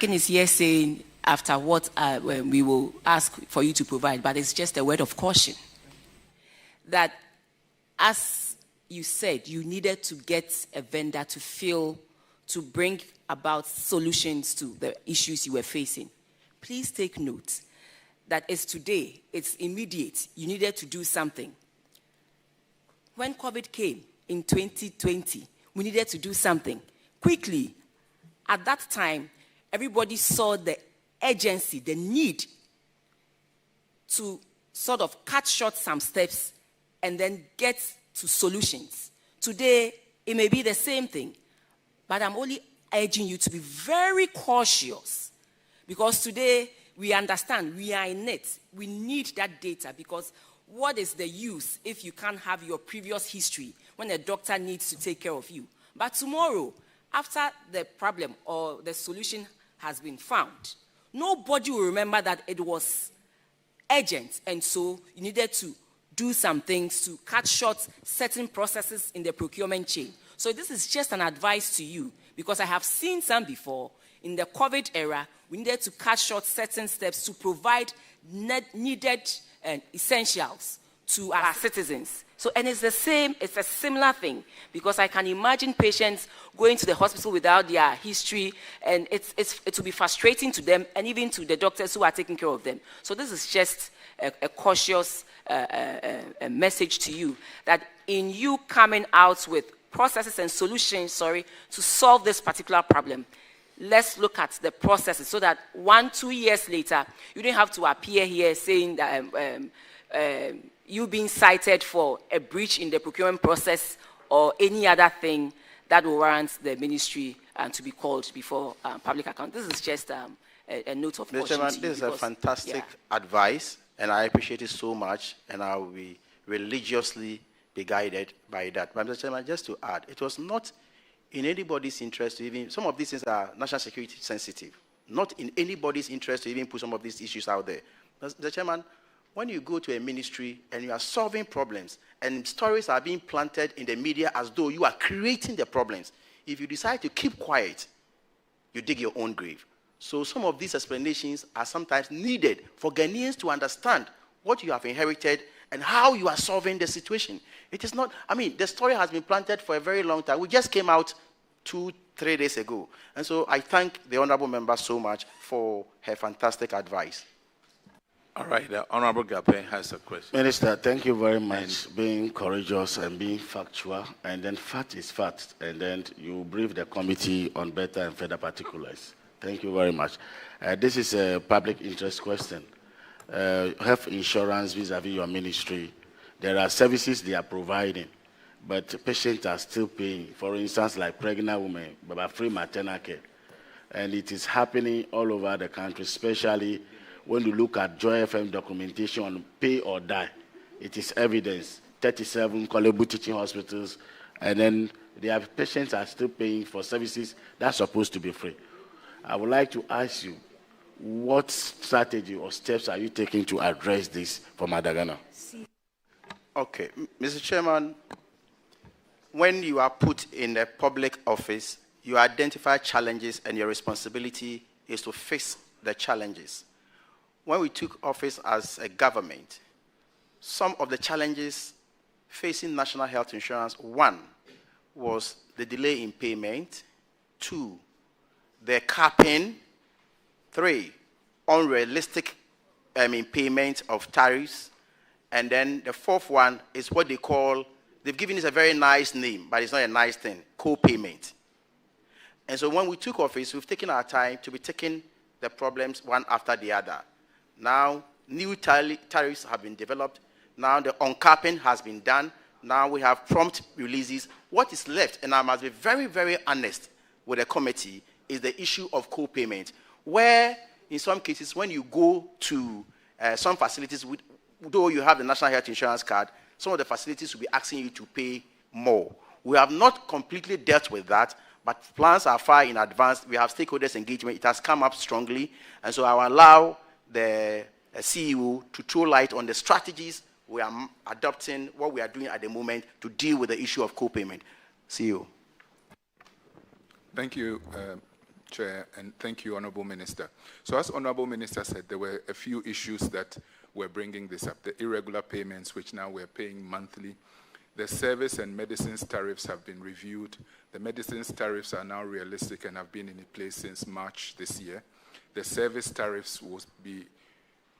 is here saying after what we will ask for you to provide, but it's just a word of caution that, as you said, you needed to get a vendor to bring about solutions to the issues you were facing. Please take note that it's today, it's immediate, you needed to do something. When COVID came in 2020, we needed to do something quickly. At that time, everybody saw the urgency, the need to sort of cut short some steps and then get to solutions. Today, it may be the same thing, but I'm only urging you to be very cautious, because today we understand, we are in it. We need that data, because what is the use if you can't have your previous history when a doctor needs to take care of you? But tomorrow, after the problem or the solution has been found, nobody will remember that it was urgent, and so you needed to do some things to cut short certain processes in the procurement chain. So this is just an advice to you, because I have seen some before. In the COVID era, we needed to cut short certain steps to provide needed essentials to our citizens. So, and it's the same, it's a similar thing, because I can imagine patients going to the hospital without their history, and it will be frustrating to them and even to the doctors who are taking care of them. So this is just a cautious a message to you, that in you coming out with processes and solutions, to solve this particular problem, let's look at the processes so that 1-2 years later, you don't have to appear here saying that you being cited for a breach in the procurement process or any other thing that will warrant the ministry to be called before public account. This is just a note of caution. Mr. Chairman, this is a fantastic advice, and I appreciate it so much, and I will be religiously be guided by that. But Mr. Chairman, just to add, it was not in anybody's interest to even, some of these things are national security sensitive, not in anybody's interest to even put some of these issues out there. Mr. Chairman, when you go to a ministry and you are solving problems and stories are being planted in the media as though you are creating the problems, if you decide to keep quiet, you dig your own grave. So some of these explanations are sometimes needed for Ghanaians to understand what you have inherited and how you are solving the situation. It is not, the story has been planted for a very long time. We just came out 2-3 days ago. And so I thank the honorable member so much for her fantastic advice. All right, the Honorable Gape has a question. Minister, thank you very much, being courageous and being factual, and then fact is fact, and then you brief the committee on better and further particulars. Thank you very much. This is a public interest question. Health insurance vis-a-vis your ministry, there are services they are providing, but patients are still paying. For instance, like pregnant women, but free maternal care. And it is happening all over the country, especially when you look at Joy FM documentation on pay or die. It is evidence. 37 Kolebu teaching hospitals, and then their patients are still paying for services that's supposed to be free. I would like to ask you, what strategy or steps are you taking to address this for Madagascar? Okay, Mr. Chairman, when you are put in a public office, you identify challenges and your responsibility is to fix the challenges. When we took office as a government, some of the challenges facing national health insurance, 1, was the delay in payment, 2, the capping, 3, unrealistic payment of tariffs, and then the 4th one is what they call, they've given it a very nice name, but it's not a nice thing, co-payment. And so when we took office, we've taken our time to be taking the problems one after the other. Now, new tariffs have been developed. Now, the uncapping has been done. Now, we have prompt releases. What is left, and I must be very, very honest with the committee, is the issue of co-payment, where, in some cases, when you go to some facilities, though you have the National Health Insurance card, some of the facilities will be asking you to pay more. We have not completely dealt with that, but plans are far in advance. We have stakeholders engagement. It has come up strongly, and so I will allow the CEO to throw light on the strategies we are adopting, what we are doing at the moment to deal with the issue of co-payment. CEO. Thank you, Chair, and thank you, Honorable Minister. So as Honorable Minister said, there were a few issues that were bringing this up. The irregular payments, which now we're paying monthly. The service and medicines tariffs have been reviewed. The medicines tariffs are now realistic and have been in place since March this year. The service tariffs will be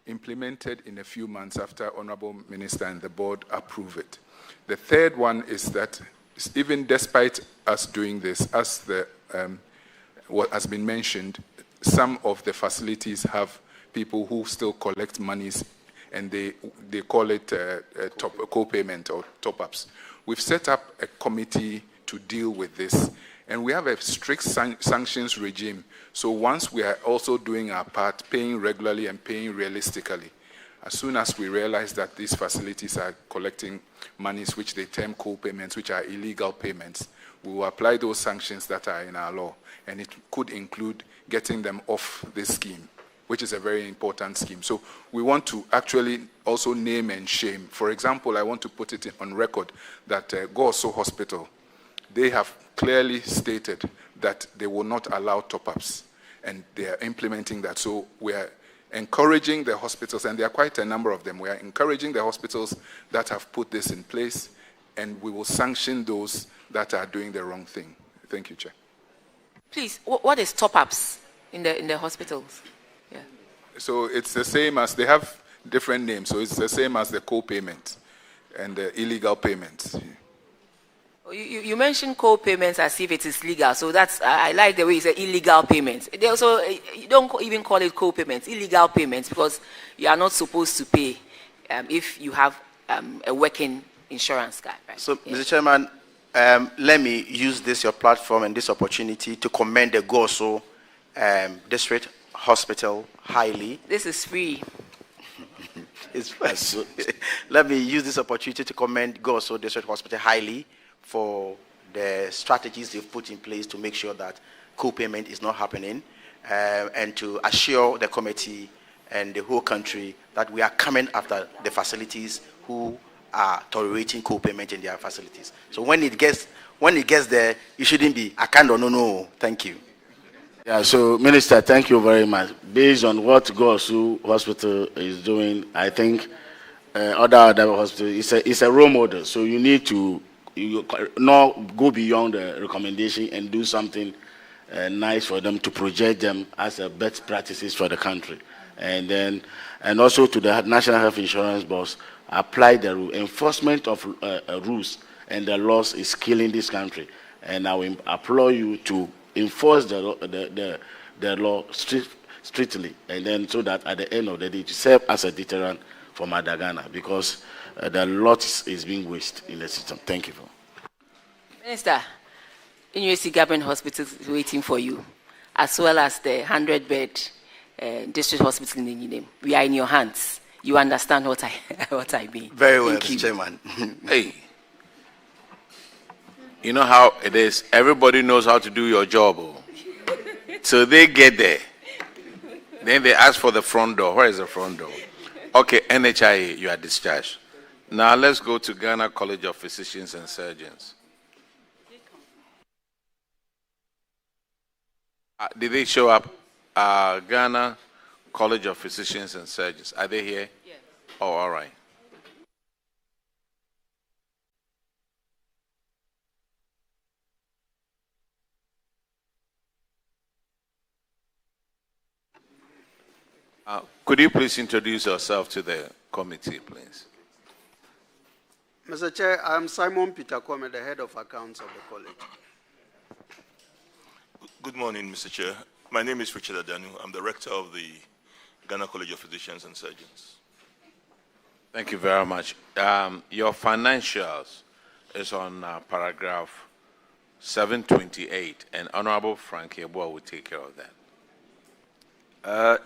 implemented in a few months after Honorable Minister and the board approve it. The third one is that even despite us doing this, as what has been mentioned, some of the facilities have people who still collect monies, and they call it co-payment or top-ups. We've set up a committee to deal with this, and we have a strict sanctions regime. So once we are also doing our part, paying regularly and paying realistically, as soon as we realize that these facilities are collecting monies which they term co-payments, which are illegal payments, we will apply those sanctions that are in our law. And it could include getting them off this scheme, which is a very important scheme. So we want to actually also name and shame. For example, I want to put it on record that Goso Hospital, they have clearly stated that they will not allow top-ups, and they are implementing that. So we are encouraging the hospitals, and there are quite a number of them, we are encouraging the hospitals that have put this in place, and we will sanction those that are doing the wrong thing. Thank you, Chair. Please, what is top-ups in the hospitals? Yeah. So it's the same as, they have different names, so it's the same as the co-payment and the illegal payments. You mentioned co-payments as if it is legal, so that's, I like the way you say illegal payments. They also, you don't even call it co-payments, illegal payments, because you are not supposed to pay if you have a working insurance card. Right? So, yeah. Mr. Chairman, let me use your platform and this opportunity to commend the Goso District Hospital highly. This is free. Let me use this opportunity to commend Goso District Hospital highly for the strategies they've put in place to make sure that co-payment is not happening, and to assure the committee and the whole country that we are coming after the facilities who are tolerating co-payment in their facilities. So when it gets there, it shouldn't be, I can't, no. Thank you. Yeah, so Minister, thank you very much. Based on what Gosu Hospital is doing, I think other hospitals, it's a role model. So you need to not go beyond the recommendation and do something nice for them, to project them as a best practices for the country. And also to the National Health Insurance Board, apply the rule. Enforcement of rules and the laws is killing this country. And I will applaud you to enforce the law strictly, and then so that at the end of the day, to serve as a deterrent for Madagascar, because the lot is being wasted in the system. Thank you. Minister, University Government Hospital is waiting for you, as well as the 100-bed district hospital in Ninem. We are in your hands. You understand what I mean. Very well, Mr. Chairman. Hey, you know how it is. Everybody knows how to do your job. Oh. So they get there. Then they ask for the front door. Where is the front door? Okay, NHIA, you are discharged. Now let's go to Ghana College of Physicians and Surgeons. Did they show up? Ghana College of Physicians and Surgeons. Are they here? Yes. Oh, all right. Could you please introduce yourself to the committee, please? Mr. Chair, I'm Simon Peter Kwame, the head of accounts of the college. Good morning, Mr. Chair. My name is Richard Adanu. I'm the rector of the Ghana College of Physicians and Surgeons. Thank you very much. Your financials is on paragraph 728, and Honorable Frank Yeboah will take care of that.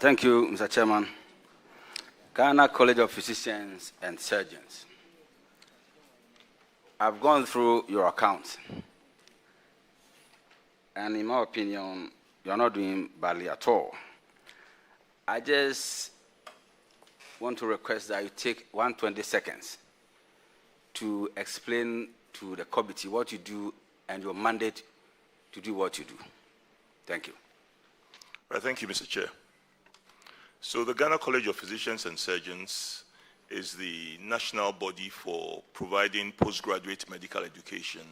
Thank you, Mr. Chairman. Ghana College of Physicians and Surgeons. I've gone through your accounts, and in my opinion, you're not doing badly at all. I just want to request that you take 120 seconds to explain to the committee what you do and your mandate to do what you do. Thank you. Right, thank you, Mr. Chair. So the Ghana College of Physicians and Surgeons is the national body for providing postgraduate medical education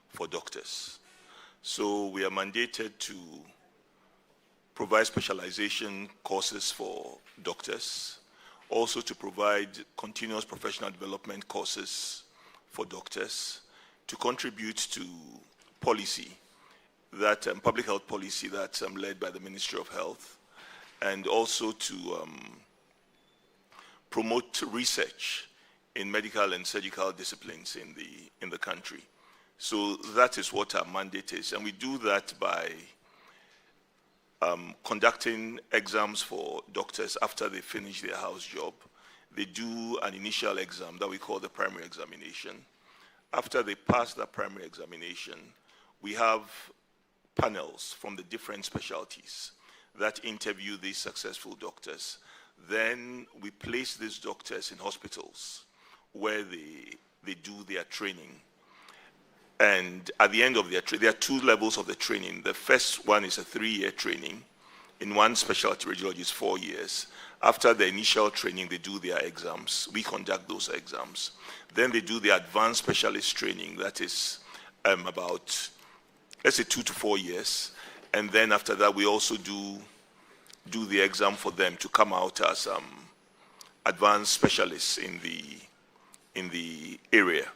for doctors. So we are mandated to provide specialization courses for doctors, also to provide continuous professional development courses for doctors, to contribute to policy, that public health policy that's led by the Ministry of Health, and also to promote research in medical and surgical disciplines in the country. So that is what our mandate is, and we do that by conducting exams for doctors after they finish their house job. They do an initial exam that we call the primary examination. After they pass that primary examination, we have panels from the different specialties that interview these successful doctors. Then we place these doctors in hospitals where they do their training. And at the end of their training, there are two levels of the training. The first one is a 3-year training. In one specialty, radiology is 4 years. After the initial training, they do their exams. We conduct those exams. Then they do the advanced specialist training. That is about, let's say, 2 to 4 years. And then after that, we also do the exam for them to come out as advanced specialists in the area.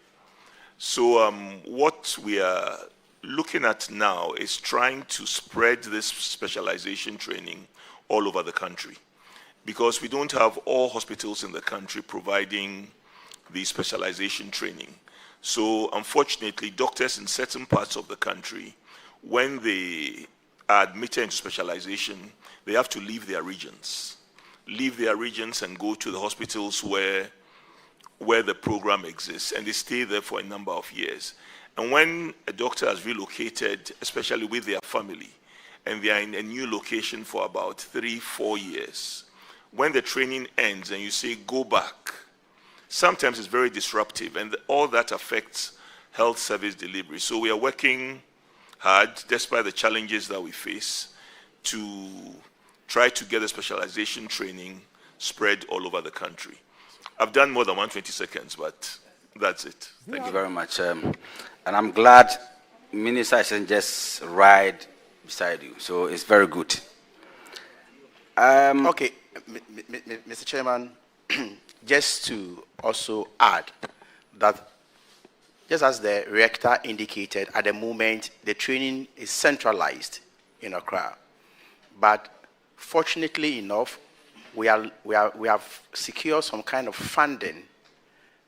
So what we are looking at now is trying to spread this specialization training all over the country, because we don't have all hospitals in the country providing the specialization training. So unfortunately, doctors in certain parts of the country, when they are admitted into specialization, they have to leave their regions and go to the hospitals where the program exists, and they stay there for a number of years. And when a doctor has relocated, especially with their family, and they are in a new location for about 3-4 years, when the training ends and you say, go back, sometimes it's very disruptive, and all that affects health service delivery. So we are working hard, despite the challenges that we face, to try to get the specialization training spread all over the country. I've done more than 120 seconds, but that's it. Thank you very much. And I'm glad Minister isn't just right beside you, so it's very good. Okay, Mr. Chairman, just to also add that, just as the rector indicated, at the moment, the training is centralized in Accra. But fortunately enough, we have secured some kind of funding,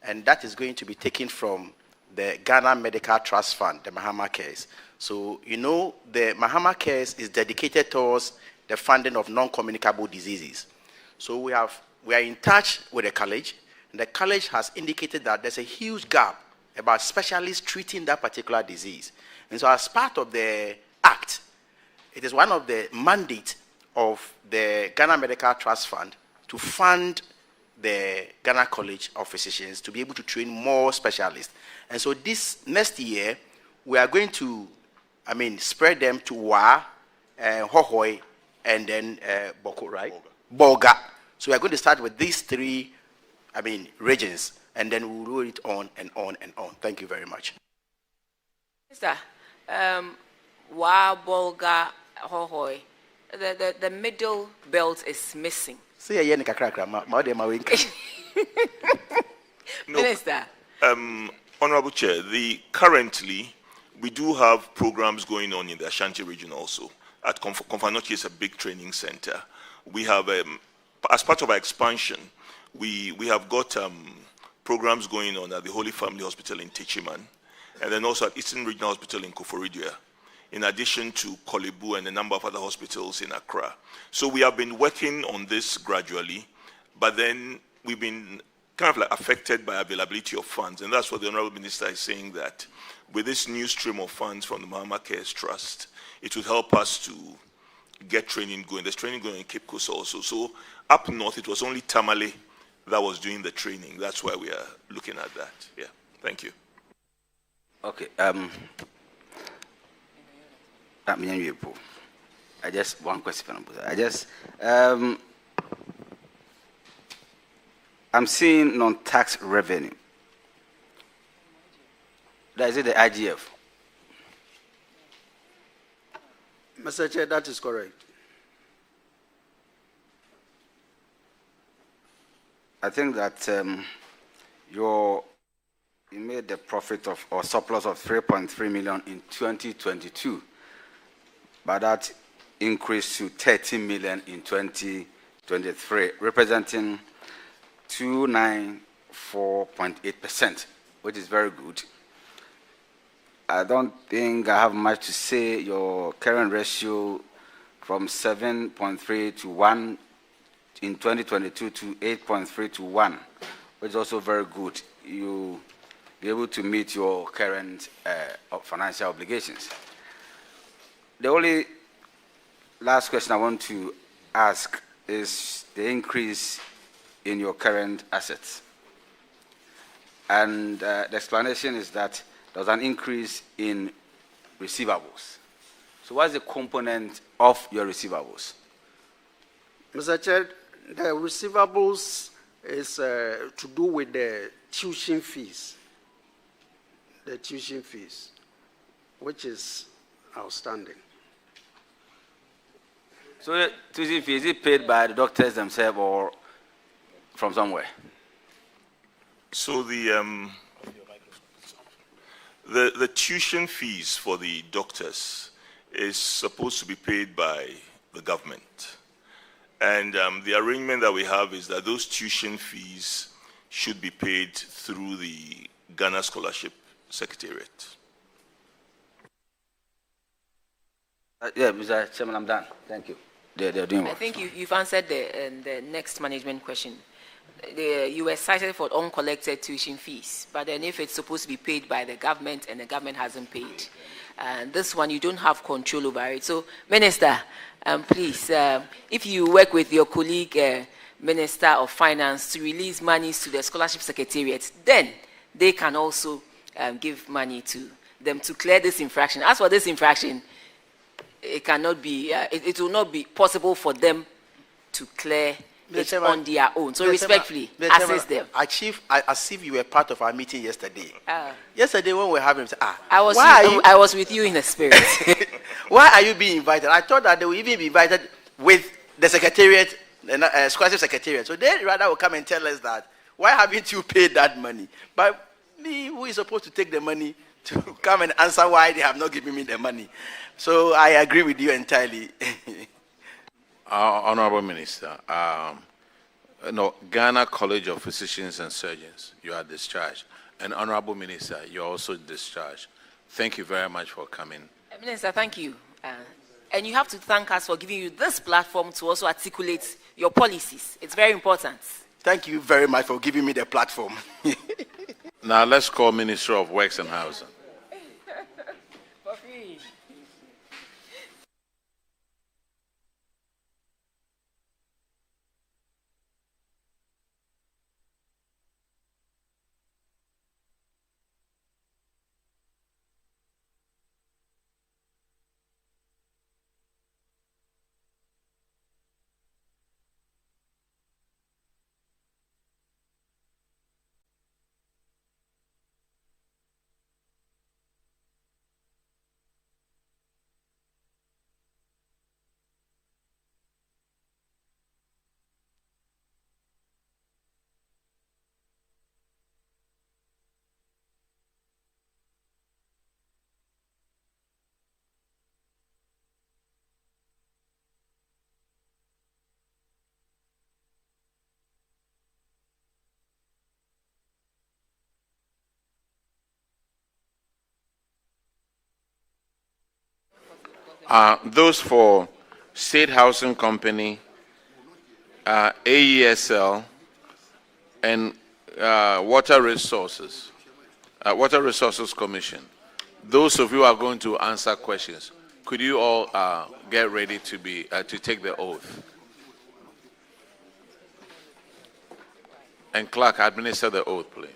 and that is going to be taken from the Ghana Medical Trust Fund, the Mahama Cares. So, you know, the Mahama Cares is dedicated towards the funding of non-communicable diseases. So we are in touch with the college, and the college has indicated that there's a huge gap about specialists treating that particular disease. And so as part of the act, it is one of the mandates of the Ghana Medical Trust Fund to fund the Ghana College of Physicians to be able to train more specialists. And so this next year, we are going to, spread them to Wa, Hohoi, and then Boko, right? Bolga. So we are going to start with these 3, regions, and then we'll roll it on and on and on. Thank you very much. Mister, Wa, Bolga, Hohoi. The middle belt is missing. Minister. Honorable Chair, currently we do have programs going on in the Ashanti region also. At Konfanochi is a big training center. We have, as part of our expansion, we have got programs going on at the Holy Family Hospital in Techiman, and then also at Eastern Regional Hospital in Koforidua, in addition to Kolebu and a number of other hospitals in Accra. So we have been working on this gradually, but then we've been kind of like affected by availability of funds, and that's what the Honorable Minister is saying, that with this new stream of funds from the Mahama Cares Trust, it will help us to get training going. There's training going in Cape Coast also. So up north, it was only Tamale that was doing the training. That's why we are looking at that. Yeah, thank you. Okay. I just one question. I'm seeing non-tax revenue. That is it, the IGF. Mr. Chair, that is correct. I think that you made the profit of or surplus of 3.3 million in 2022, but that increased to 30 million in 2023, representing 294.8%, which is very good. I don't think I have much to say. Your current ratio from 7.3 to 1 in 2022 to 8.3 to 1, which is also very good. You be able to meet your current financial obligations. The only last question I want to ask is the increase in your current assets. And the explanation is that there was an increase in receivables. So what's the component of your receivables? Mr. Chair, the receivables is to do with the tuition fees. The tuition fees, which is outstanding. So the tuition fee, is it paid by the doctors themselves or from somewhere? So the tuition fees for the doctors is supposed to be paid by the government. And the arrangement that we have is that those tuition fees should be paid through the Ghana Scholarship Secretariat. Yeah, Mr. Chairman, I'm done. Thank you. They're doing well. I think you've answered the next management question. You were cited for uncollected tuition fees, but then if it's supposed to be paid by the government and the government hasn't paid, this one you don't have control over it. So, Minister, please, if you work with your colleague, Minister of Finance, to release monies to the Scholarship Secretariat, then they can also give money to them to clear this infraction. As for this infraction, it cannot be, it will not be possible for them to clear it on their own. So respectfully, assist them. Chief, as if you were part of our meeting yesterday. Yesterday when we were having, I was with you in the spirit. Why are you being invited? I thought that they would even be invited with the secretariat, scholarship secretariat. So they rather will come and tell us that, why haven't you paid that money? But me, who is supposed to take the money, to come and answer why they have not given me the money. So I agree with you entirely. Honorable Minister, Ghana College of Physicians and Surgeons, you are discharged. And Honorable Minister, you're also discharged. Thank you very much for coming. Minister, thank you. And you have to thank us for giving you this platform to also articulate your policies. It's very important. Thank you very much for giving me the platform. Now let's call Minister of Works and Housing. For free. Those for State Housing Company, AESL, and Water Resources Commission. Those of you who are going to answer questions, could you all get ready to take the oath? And clerk, administer the oath, please.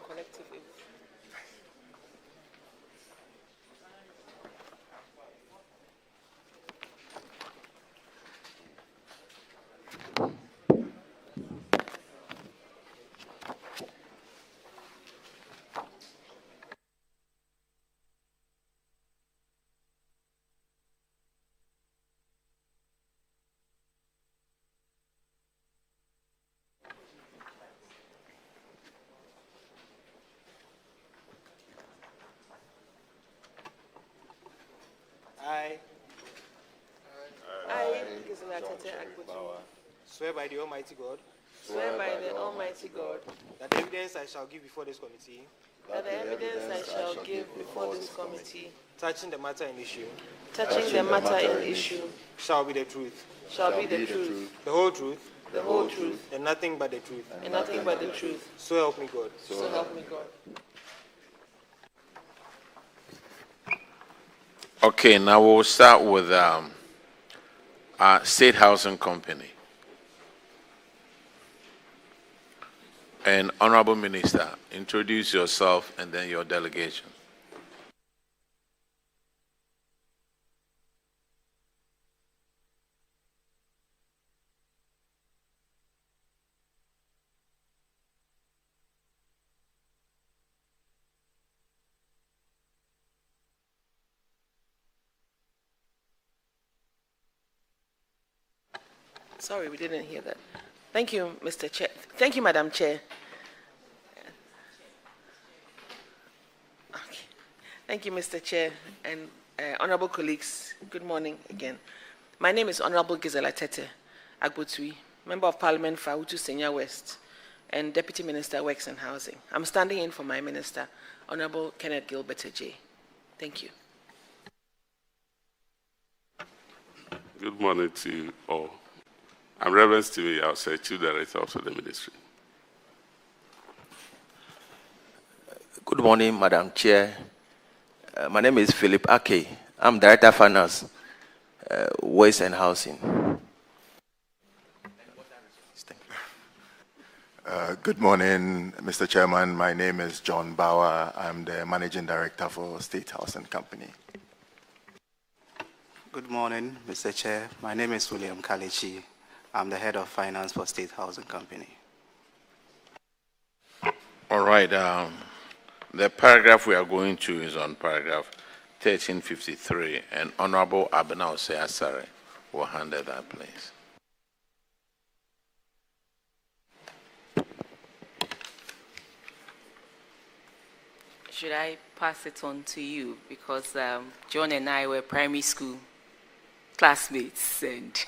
collective. I, swear by the Almighty God swear by the Almighty God that the evidence I shall give before this committee that the evidence I shall give before this committee touching the matter in issue touching the matter in issue shall be the truth, shall be the truth, the whole truth, the whole truth, and nothing but the truth. and nothing but the truth. So help me God. So help me God. Okay, now we'll start with State Housing Company. And Honorable Minister, introduce yourself and then your delegation. Sorry, we didn't hear that. Thank you, Mr. Chair. Thank you, Madam Chair. Okay. Thank you, Mr. Chair, and honorable colleagues. Good morning again. My name is Honorable Gisela Tete Agbotui, Member of Parliament for Utu Senya West, and Deputy Minister, Works and Housing. I'm standing in for my Minister, Honorable Kenneth Gilbert J. Thank you. Good morning to you all. I'm Reverend Stephen Yause, Chief Director of the Ministry. Good morning, Madam Chair. My name is Philip Ake. I'm Director of Finance, Waste and Housing. Good morning, Mr. Chairman. My name is John Bauer. I'm the Managing Director for State Housing Company. Good morning, Mr. Chair. My name is William Kalechi. I'm the Head of Finance for State Housing Company. All right. The paragraph we are going to is on paragraph 1353, and Honorable Abena Osei-Asare will handle that, please. Should I pass it on to you? Because John and I were primary school classmates, and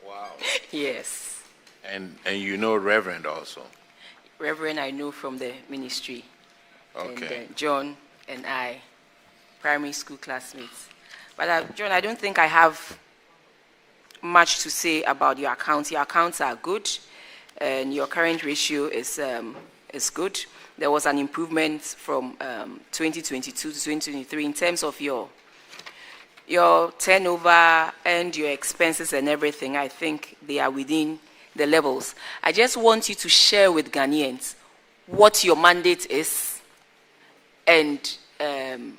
wow. Yes. And you know Reverend also? Reverend I know from the ministry. Okay. And John and I, primary school classmates. But John, I don't think I have much to say about your accounts. Your accounts are good, and your current ratio is good. There was an improvement from 2022 to 2023 in terms of your turnover and your expenses and everything. I think they are within the levels. I just want you to share with Ghanaians what your mandate is, and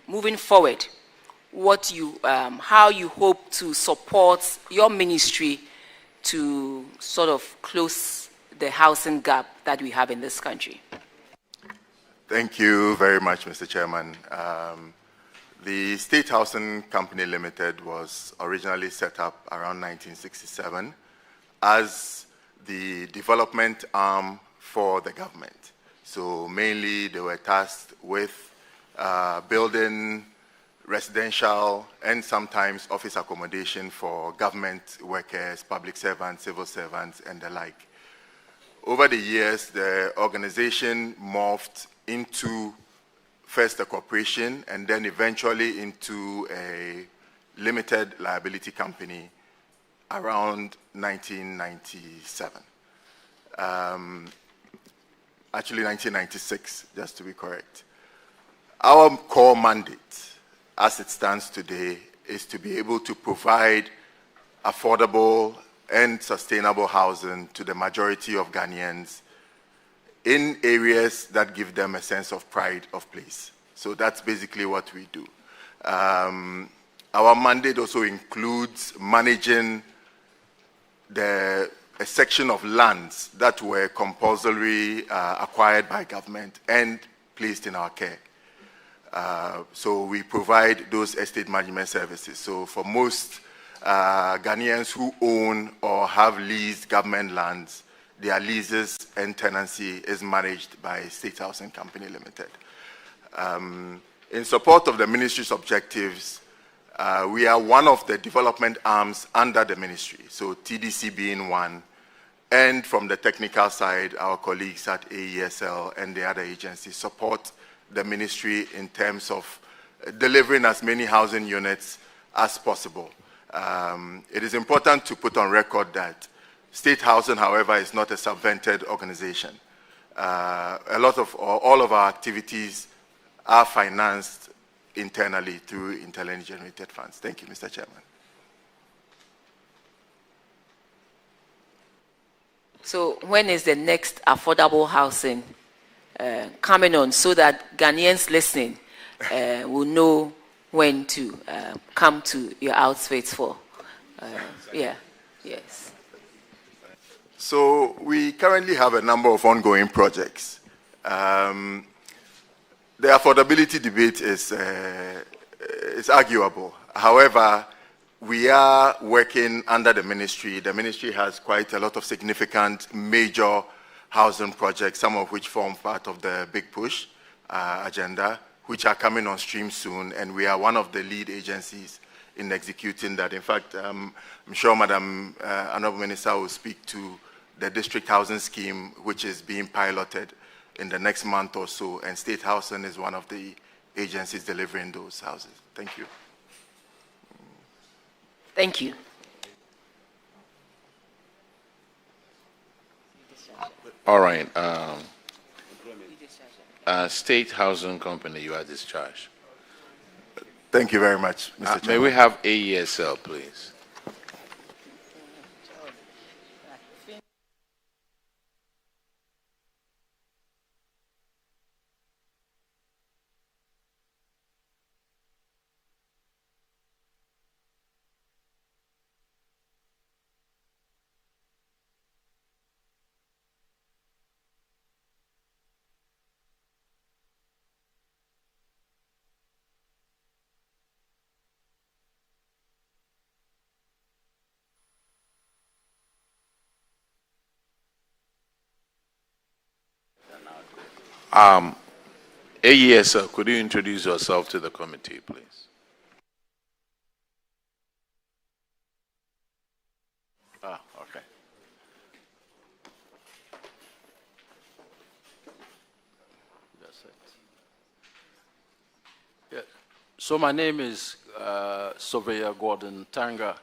moving forward, what you, how you hope to support your ministry to sort of close the housing gap that we have in this country. Thank you very much, Mr. Chairman. The State Housing Company Limited was originally set up around 1967 as the development arm for the government. So mainly they were tasked with building residential and sometimes office accommodation for government workers, public servants, civil servants, and the like. Over the years, the organization morphed into first a corporation and then eventually into a limited liability company around 1997. Actually 1996, just to be correct. Our core mandate, as it stands today, is to be able to provide affordable and sustainable housing to the majority of Ghanaians in areas that give them a sense of pride of place. So that's basically what we do. Our mandate also includes managing a section of lands that were compulsorily acquired by government and placed in our care. So we provide those estate management services. So for most Ghanaians who own or have leased government lands, their leases and tenancy is managed by State Housing Company Limited. In support of the ministry's objectives, we are one of the development arms under the ministry, so TDC being one, and from the technical side, our colleagues at AESL and the other agencies support the ministry in terms of delivering as many housing units as possible. It is important to put on record that State Housing, however, is not a subvented organization. All of our activities are financed internally through internally generated funds. Thank you, Mr. Chairman. So when is the next affordable housing coming on so that Ghanaians listening will know when to come to your outfits for? Yes. So we currently have a number of ongoing projects. The affordability debate is arguable. However, we are working under the ministry. The ministry has quite a lot of significant major housing projects, some of which form part of the Big Push agenda, which are coming on stream soon, and we are one of the lead agencies in executing that. In fact, I'm sure Madam Honorable Minister will speak to the district housing scheme, which is being piloted in the next month or so, and State Housing is one of the agencies delivering those houses. Thank you. Thank you. All right. State Housing Company, you are discharged. Thank you very much, Mr. Chairman. May we have AESL, please? AESL, could you introduce yourself to the committee, please? Okay. That's it. Yeah. So my name is Surveyor Gordon Tanga,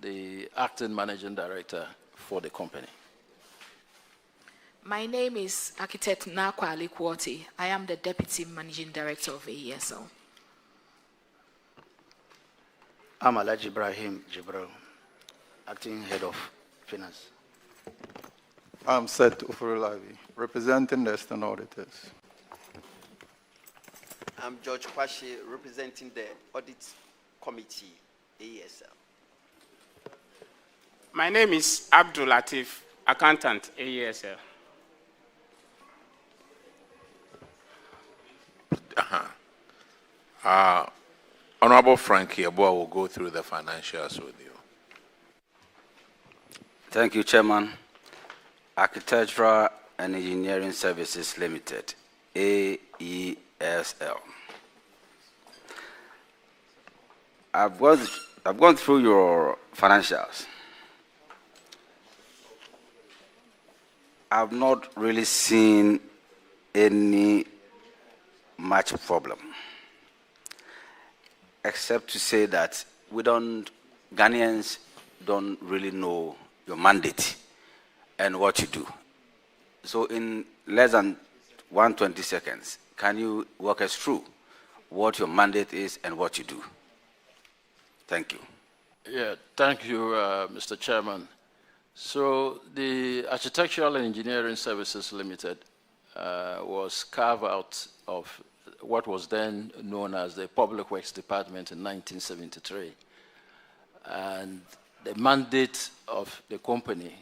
the acting managing director for the company. My name is Architect Nakwa Alikwoti. I am the Deputy Managing Director of AESL. I'm Alhaji Ibrahim Jibril, Acting Head of Finance. I'm Seth Ufurulavi, representing the external auditors. I'm George Kwashi, representing the Audit Committee, AESL. My name is Abdul Latif, Accountant, AESL. Honorable Frankie Abua will go through the financials with you. Thank you, Chairman. Architectural and Engineering Services Limited, AESL. I've gone through your financials. I've not really seen any much problem, except to say that Ghanaians don't really know your mandate and what you do. So in less than 120 seconds, can you walk us through what your mandate is and what you do? Thank you. Yeah, thank you, Mr. Chairman. So the Architectural and Engineering Services Limited was carved out of what was then known as the Public Works Department in 1973. And the mandate of the company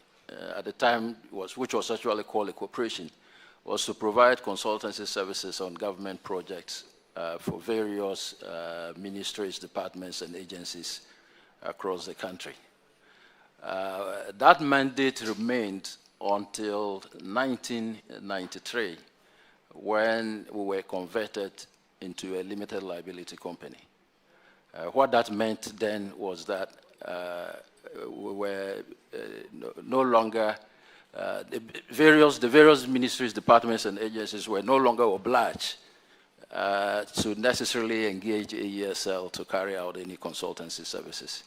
at the time, which was actually called a corporation, was to provide consultancy services on government projects for various ministries, departments, and agencies across the country. That mandate remained until 1993, when we were converted into a limited liability company. What that meant then was that we were no longer, the various ministries, departments, and agencies were no longer obliged to necessarily engage AESL to carry out any consultancy services.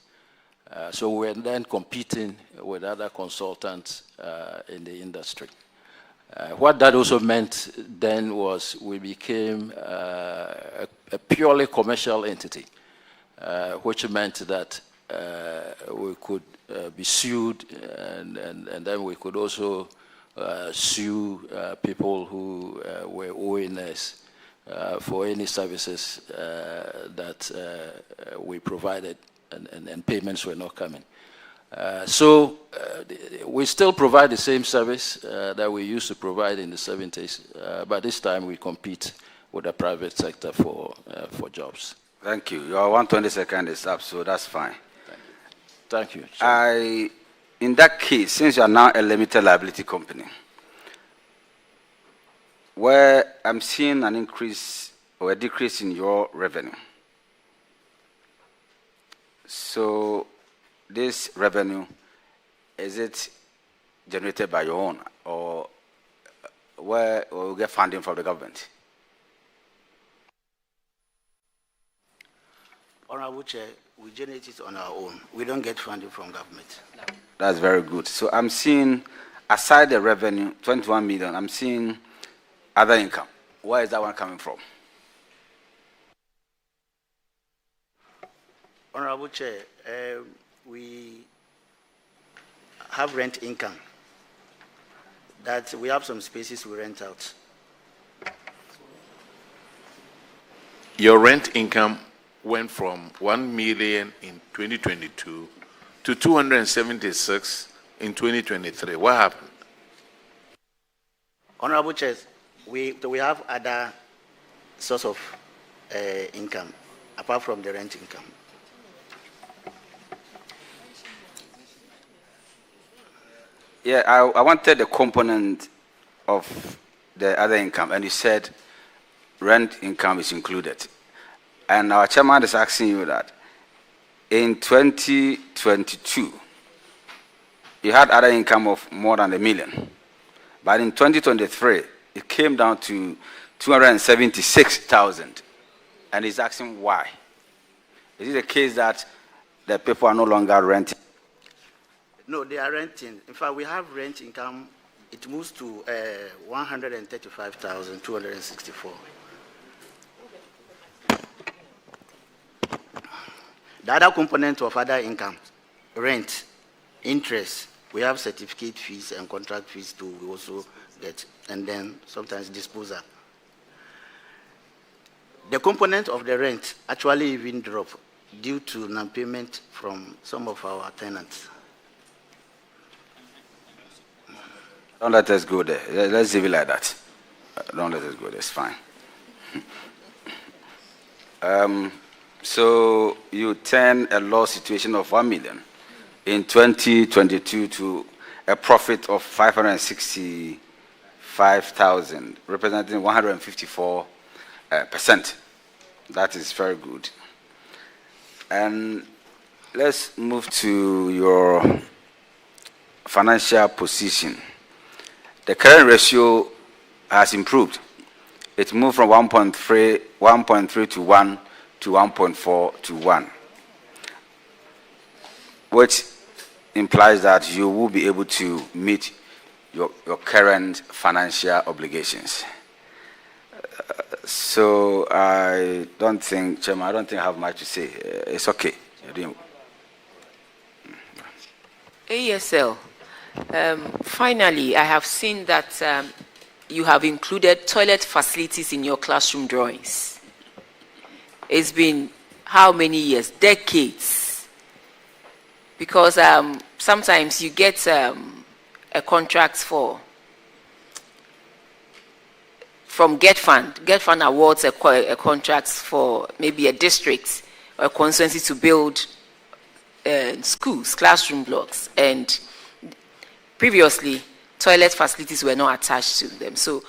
So we were then competing with other consultants in the industry. What that also meant then was we became a purely commercial entity, which meant that we could be sued, and then we could also sue people who were owing us for any services that we provided, and payments were not coming. So we still provide the same service that we used to provide in the 70s, but this time we compete with the private sector for jobs. Thank you. Your 120 seconds is up, so that's fine. Thank you. In that case, since you are now a limited liability company, where I'm seeing an increase or a decrease in your revenue, so this revenue, is it generated by your own, or where you get funding from the government? Honorable Chair, we generate it on our own. We don't get funding from government. No. That's very good. So I'm seeing, aside the revenue, 21 million, I'm seeing other income. Where is that one coming from? Honorable Chair, we have rent income. That we have some spaces we rent out. Your rent income went from 1 million in 2022 to 276 in 2023. What happened? Honorable Chair, we have other source of income apart from the rent income. Yeah, I wanted the component of the other income, and you said rent income is included. And our chairman is asking you that in 2022, you had other income of more than $1 million. But in 2023, it came down to 276,000. And he's asking why. Is it the case that the people are no longer renting? No, they are renting. In fact, we have rent income. It moves to 135,264. The other component of other income, rent, interest, we have certificate fees and contract fees too, we also get, and then sometimes disposal. The component of the rent actually even drop due to non-payment from some of our tenants. Don't let us go there. Let's leave it like that. Don't let us go there. It's fine. So you turn a loss situation of 1 million in 2022 to a profit of 565,000, representing 154%. That is very good. And let's move to your financial position. The current ratio has improved. It moved from 1.3 to 1 to 1.4 to 1, which implies that you will be able to meet your current financial obligations. So I don't think, Chairman, I don't think I have much to say. It's okay. AESL, finally, I have seen that you have included toilet facilities in your classroom drawings. It's been how many years? Decades. Because sometimes you get a contract from Get Fund. Get Fund awards a contract for maybe a district or a constituency to build schools, classroom blocks. And previously, toilet facilities were not attached to them. So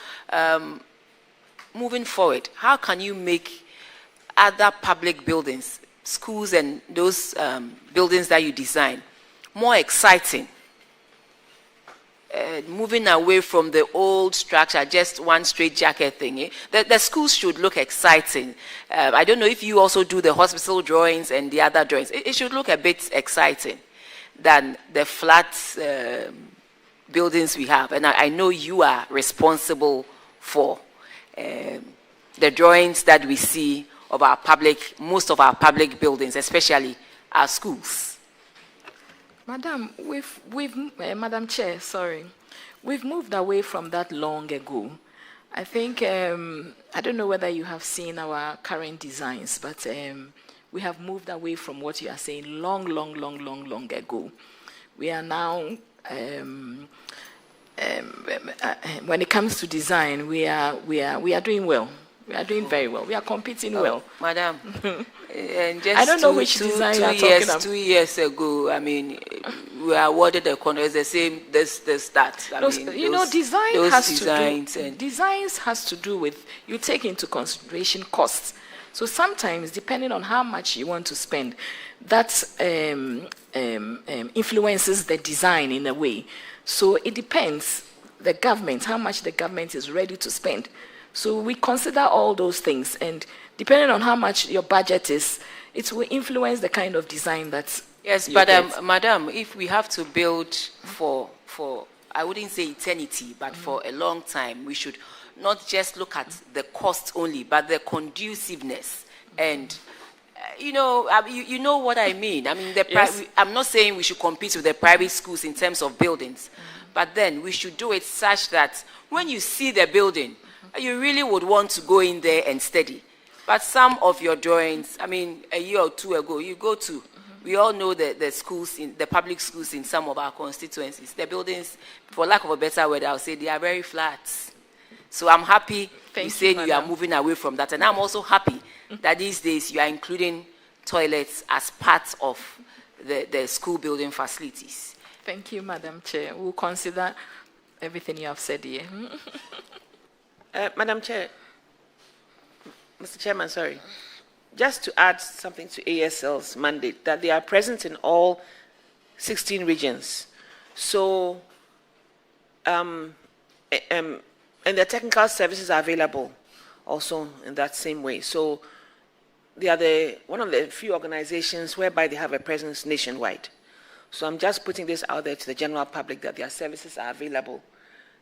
moving forward, how can you make other public buildings, schools and those buildings that you design, more exciting? Moving away from the old structure, just one straight jacket thing. Eh? The schools should look exciting. I don't know if you also do the hospital drawings and the other drawings. It should look a bit exciting than the flat buildings we have. And I know you are responsible for the drawings that we see of our public, most of our public buildings, especially our schools. Madam, Madam Chair, sorry. We've moved away from that long ago. I think, I don't know whether you have seen our current designs, but we have moved away from what you are saying long ago. We are now, when it comes to design, we are doing well. We are doing very well. We are competing well. Madam, and just I don't know which design you are talking about. 2 years ago, I mean, we were awarded a contract. It's the same, that. Designs has to do with, you take into consideration costs. So sometimes, depending on how much you want to spend, that influences the design in a way. So it depends, the government, how much the government is ready to spend. So we consider all those things, and depending on how much your budget is, it will influence the kind of design that. Yes, but Madam, if we have to build for I wouldn't say eternity, but for a long time, we should not just look at the cost only, but the conduciveness. And you know what I mean. I mean, I'm not saying we should compete with the private schools in terms of buildings, but then we should do it such that when you see the building, you really would want to go in there and study. But some of your drawings, I mean, a year or two ago, you go to, we all know the schools, the public schools in some of our constituencies, the buildings, for lack of a better word, I'll say they are very flat. So I'm happy you saying you are moving away from that. And I'm also happy that these days you are including toilets as part of the school building facilities. Thank you, Madam Chair. We'll consider everything you have said here. Madam Chair, Mr. Chairman, sorry. Just to add something to ASL's mandate, that they are present in all 16 regions. So, and their technical services are available also in that same way. So, they are one of the few organizations whereby they have a presence nationwide. So I'm just putting this out there to the general public that their services are available.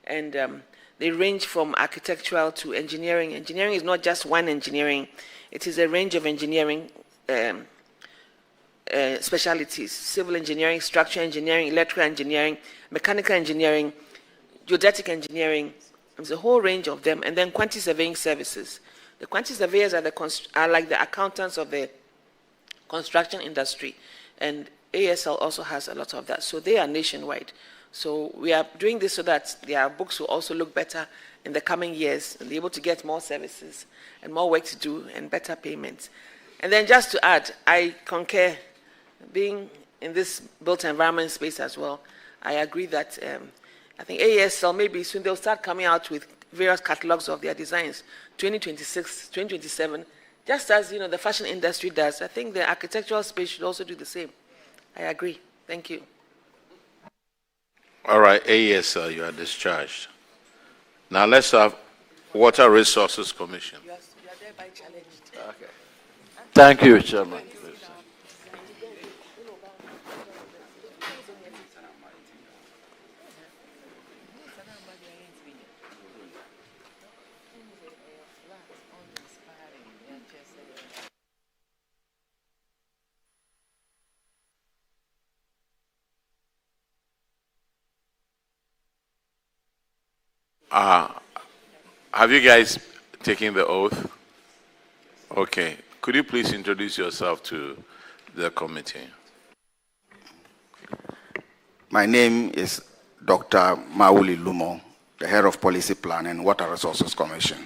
And they range from architectural to engineering. Engineering is not just one engineering. It is a range of engineering specialties: civil engineering, structural engineering, electrical engineering, mechanical engineering, geodetic engineering. There's a whole range of them. And then quantity surveying services. The quantity surveyors are like the accountants of the construction industry. And ASL also has a lot of that. So they are nationwide. So we are doing this so that their books will also look better in the coming years and be able to get more services and more work to do and better payments. And then just to add, I concur, being in this built environment space as well, I agree that I think ASL maybe soon they'll start coming out with various catalogs of their designs, 2026, 2027, just as the fashion industry does. I think the architectural space should also do the same. I agree. Thank you. All right, AESL, you are discharged. Now let's have Water Resources Commission. You are thereby challenged. Okay. Thank you, Chairman. Have you guys taken the oath? Okay. Could you please introduce yourself to the committee? My name is Dr. Mauli Lumo, the head of Policy Plan and Water Resources Commission.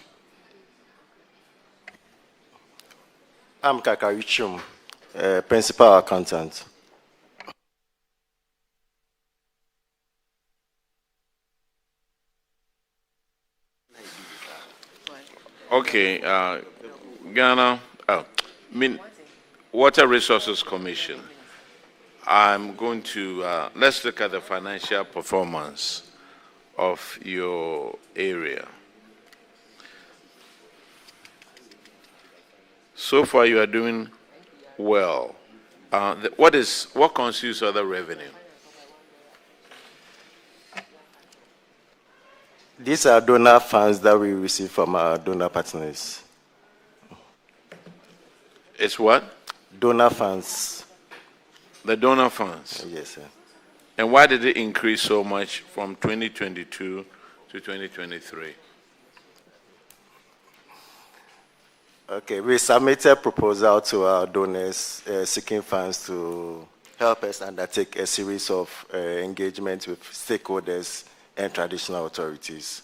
I'm Kakarichum, principal accountant. Okay, Ghana, Water Resources Commission. I'm going to, let's look at the financial performance of your area. So far, you are doing well. What constitutes other revenue? These are donor funds that we receive from our donor partners. It's what? Donor funds. The donor funds? Yes, sir. And why did it increase so much from 2022 to 2023? Okay, we submitted a proposal to our donors seeking funds to help us undertake a series of engagements with stakeholders and traditional authorities.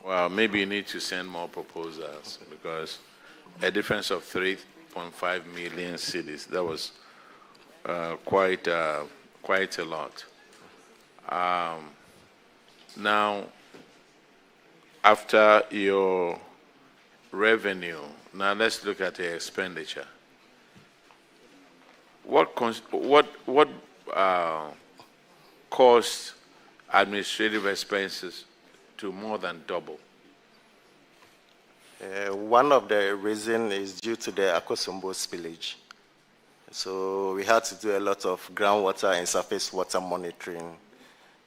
Well, maybe you need to send more proposals because a difference of 3.5 million cedis, that was quite a lot. Now, after your revenue, now let's look at the expenditure. What caused administrative expenses to more than double? One of the reasons is due to the Akosombo spillage. So we had to do a lot of groundwater and surface water monitoring.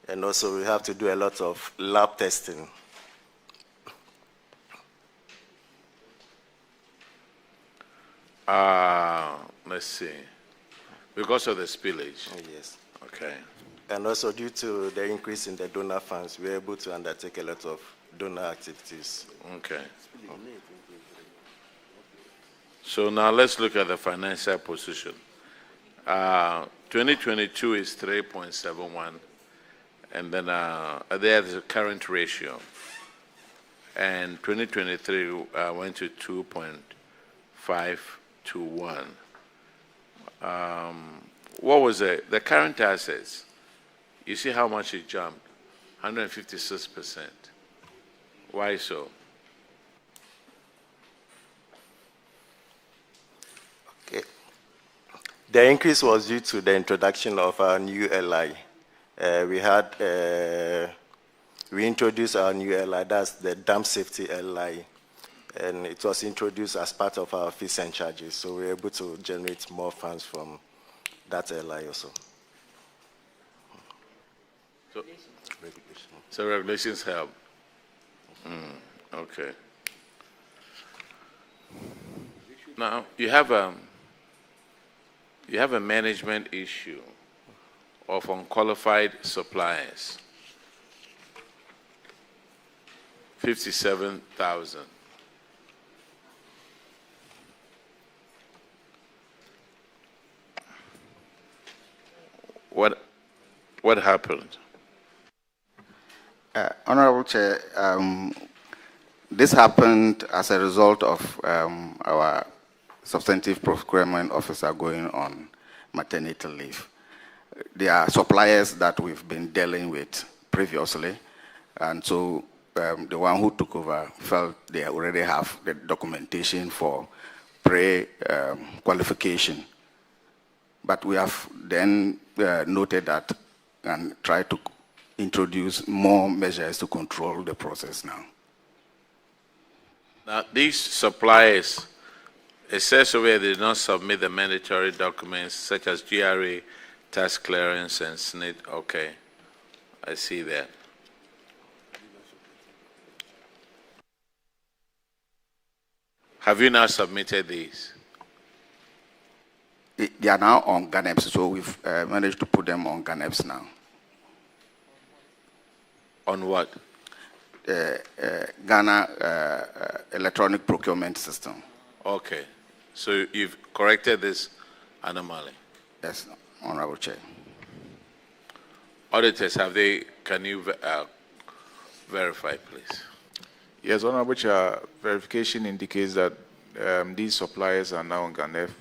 And also we have to do a lot of lab testing. Let's see. Because of the spillage? Yes. Okay. And also due to the increase in the donor funds, we were able to undertake a lot of donor activities. Okay. So now let's look at the financial position. 2022 is 3.71, and then there's a current ratio. And 2023 went to 2.5 to 1. What was the current assets? You see how much it jumped? 156%. Why so? Okay. The increase was due to the introduction of our new LI. We introduced our new LI, that's the dam safety LI, and it was introduced as part of our fees and charges, so we were able to generate more funds from that LI also. So regulations help. Okay. Now you have a management issue of unqualified suppliers. 57,000. What happened? Honorable Chair, this happened as a result of our substantive procurement officer going on maternity leave. There are suppliers that we've been dealing with previously, and so the one who took over felt they already have the documentation for pre-qualification. But we have then noted that and tried to introduce more measures to control the process now. Now, these suppliers, it says over here they did not submit the mandatory documents such as GRA, tax clearance, and SNIT. Okay, I see that. Have you now submitted these? They are now on GANEPS, so we've managed to put them on GANEPS now. On what? Ghana electronic procurement system. Okay. So you've corrected this anomaly? Yes, Honorable Chair. Auditors, can you verify, please? Yes, Honorable Chair, verification indicates that these suppliers are now on GANEF,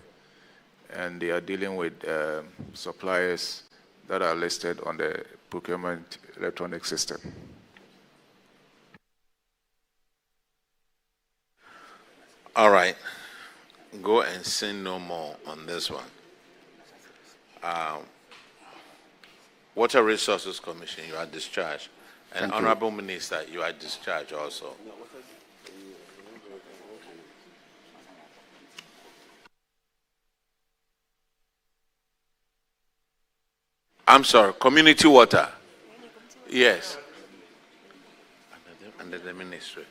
and they are dealing with suppliers that are listed on the procurement electronic system. All right. Go and sin no more on this one. Water Resources Commission, you are discharged. And Honorable Minister, you are discharged also. I'm sorry, community water. Yes. Under the ministry.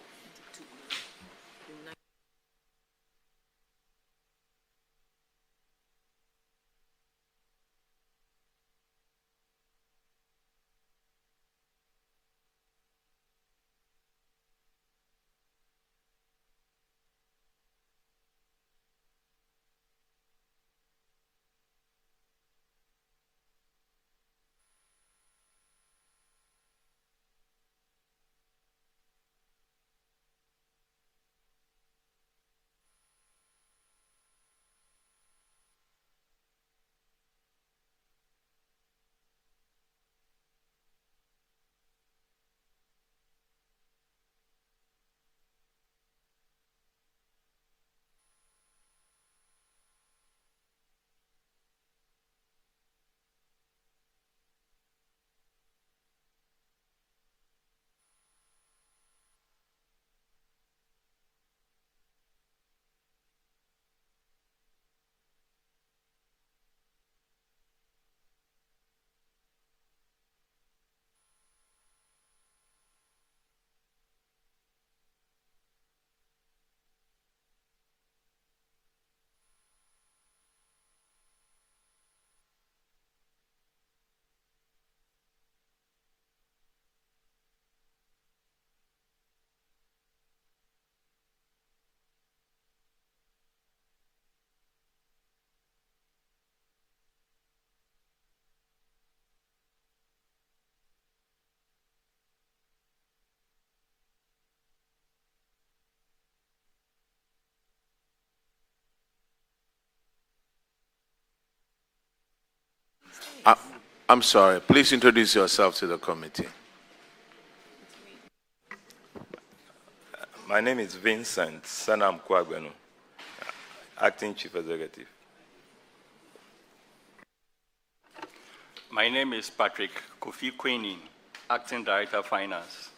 I'm sorry. Please introduce yourself to the committee. My name is Vincent Sanam Kwagwenu, Acting Chief Executive. My name is Patrick Kofi Quenin, Acting Director of Finance.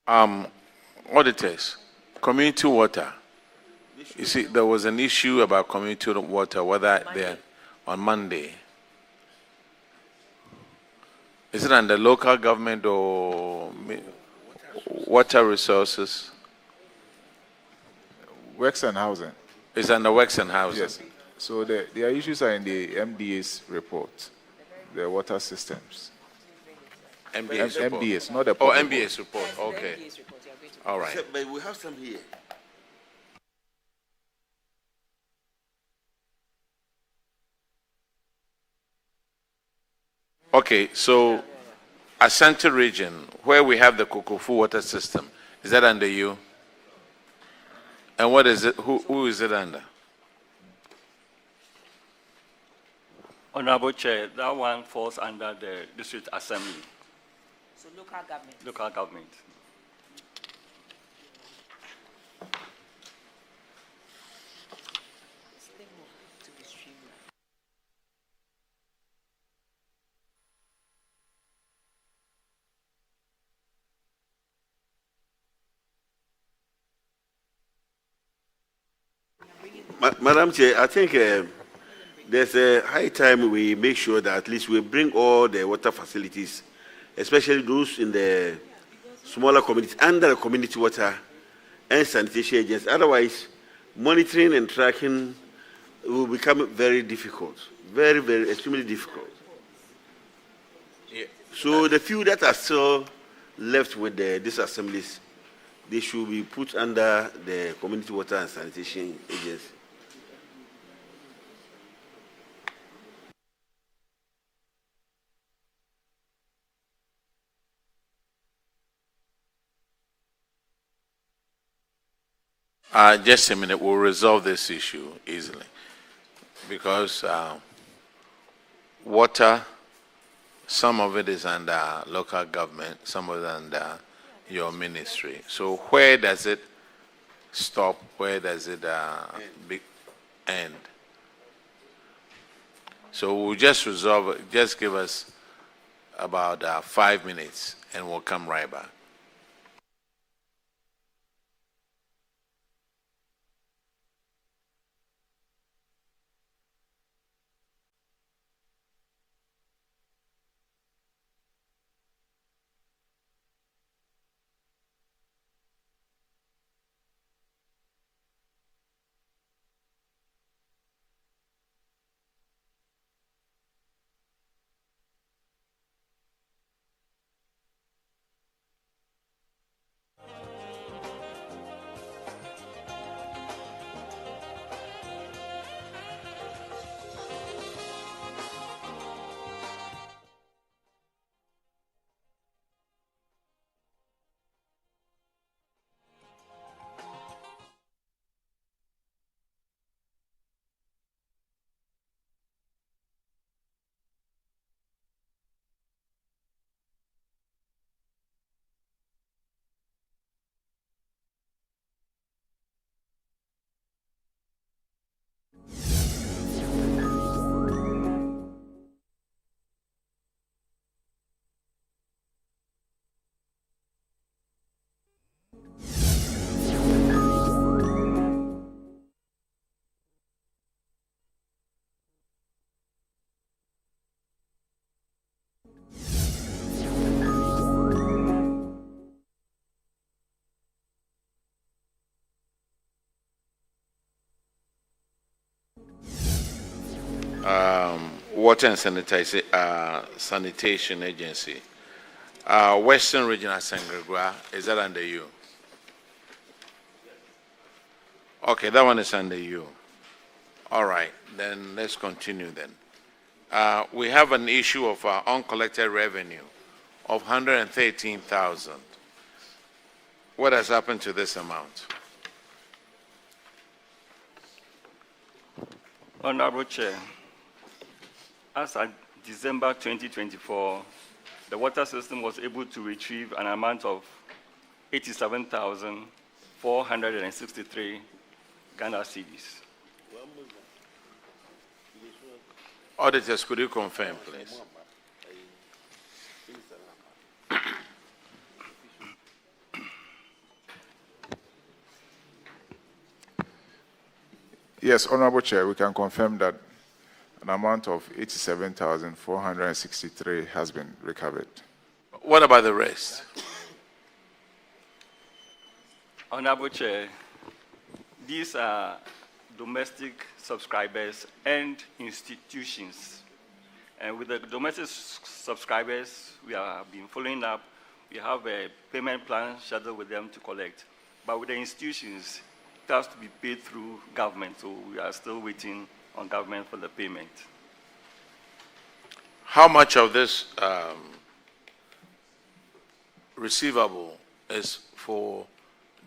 Auditors, community water. You see, there was an issue about community water, whether they're on Monday. Is it under local government or water resources? Works and housing. It's under works and housing. Yes. So their issues are in the MDA's report, the water systems. MBA's report. MBA's, not the Oh, public MBA's report. Okay. All right. But we have some here. Okay, so Ashanti region, where we have the Kokofu water system, is that under you? And what is it? Who is it under? Honorable Chair, that one falls under the District Assembly. So local government. Local government. Madam Chair, I think there's a high time we make sure that at least we bring all the water facilities, especially those in the smaller communities, under the community water and sanitation agencies. Otherwise, monitoring and tracking will become very difficult, very, very, extremely difficult. Yeah. So the few that are still left with these assemblies, they should be put under the community water and sanitation agency. Just a minute, we'll resolve this issue easily. Because water, some of it is under local government, some of it under your ministry. So where does it stop? Where does it end? So we'll just resolve it. Just give us about 5 minutes and we'll come right back. Water and Sanitation Agency. Western Regional Sangregua, is that under you? Okay, that one is under you. All right, then let's continue then. We have an issue of uncollected revenue of 113,000. What has happened to this amount? Honorable Chair, as at December 2024, the water system was able to retrieve an amount of 87,463 Ghana cedis. Auditors, could you confirm, please? Yes, Honorable Chair, we can confirm that an amount of 87,463 has been recovered. What about the rest? Honorable Chair, these are domestic subscribers and institutions. And with the domestic subscribers, we have been following up. We have a payment plan scheduled with them to collect. But with the institutions, it has to be paid through government, so we are still waiting on government for the payment. How much of this receivable is for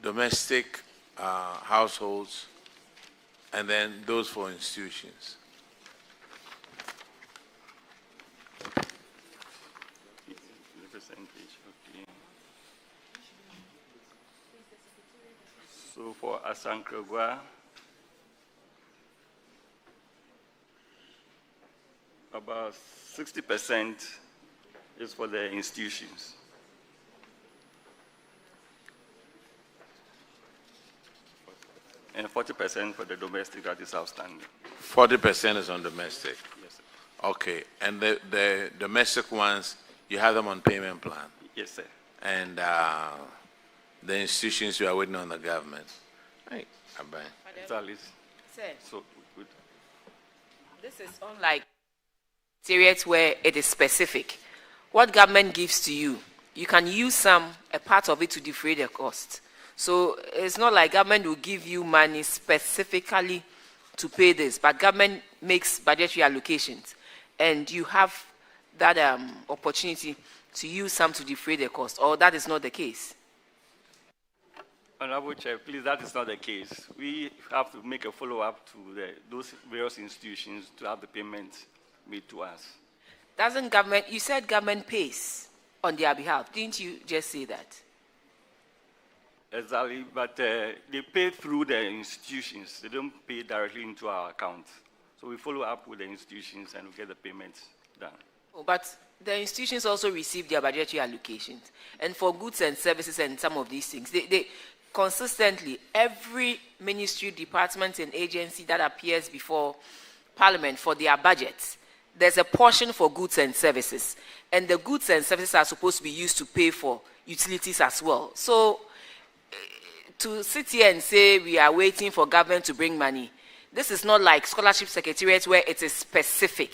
domestic households and then those for institutions? The percentage, okay. So for Asankragwa, about 60% is for the institutions. And 40% for the domestic that is outstanding. 40% is on domestic? Yes, sir. Okay, and the domestic ones, you have them on payment plan? Yes, sir. And the institutions, you are waiting on the government? Hey, Exactly. Sir, So good. this is unlike areas where it is specific. What government gives to you, you can use a part of it to defray the cost. So it's not like government will give you money specifically to pay this, but government makes budgetary allocations, and you have that opportunity to use some to defray the cost, or that is not the case? Honorable Chair, please, that is not the case. We have to make a follow-up to those various institutions to have the payment made to us. Doesn't government, you said government pays on their behalf, didn't you just say that? Exactly, but they pay through the institutions. They don't pay directly into our account. So we follow up with the institutions and we get the payments done. Oh, but the institutions also receive their budgetary allocations. And for goods and services and some of these things, they consistently, every ministry, department, and agency that appears before Parliament for their budgets, there's a portion for goods and services. And the goods and services are supposed to be used to pay for utilities as well. So to sit here and say we are waiting for government to bring money, this is not like scholarship secretariats where it is specific.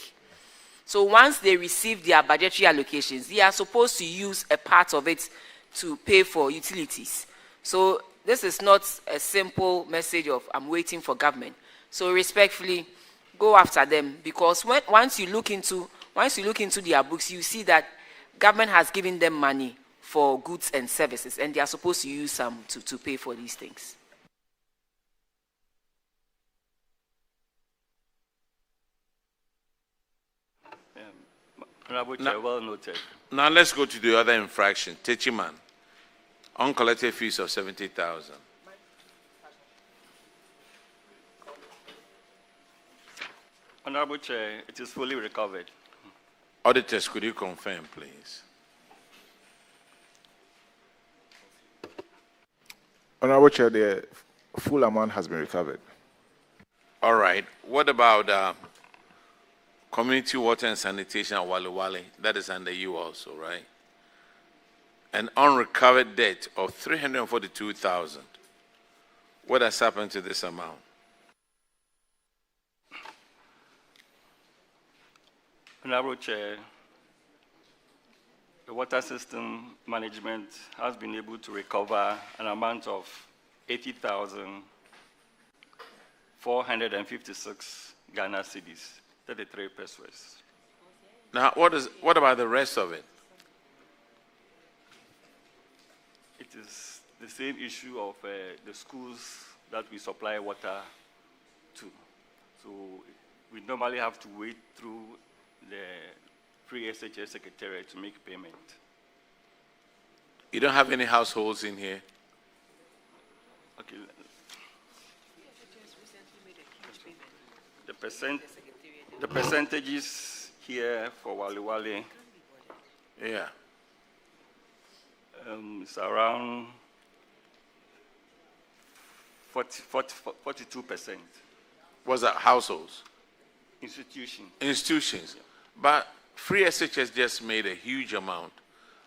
So once they receive their budgetary allocations, they are supposed to use a part of it to pay for utilities. So this is not a simple message of I'm waiting for government. So respectfully, go after them, because once you look into their books, you see that government has given them money for goods and services, and they are supposed to use some to pay for these things. Honorable Chair, well noted. Now let's go to the other infraction, Techiman, uncollected fees of 70,000. Honorable Chair, it is fully recovered. Auditors, could you confirm, please? Honorable Chair, the full amount has been recovered. All right. What about community water and sanitation at Wale Wale? That is under you also, right? An unrecovered debt of 342,000. What has happened to this amount? Honorable Chair, the water system management has been able to recover an amount of 80,456 Ghana cedis, 33 pesos. Now, what about the rest of it? It is the same issue of the schools that we supply water to. So we normally have to wait through the Free SHS Secretariat to make payment. You don't have any households in here? Okay. The percentages here for Wale Wale, yeah, it's around 42%. Was that households? Institutions. Institutions. Yeah. But Free SHS just made a huge amount.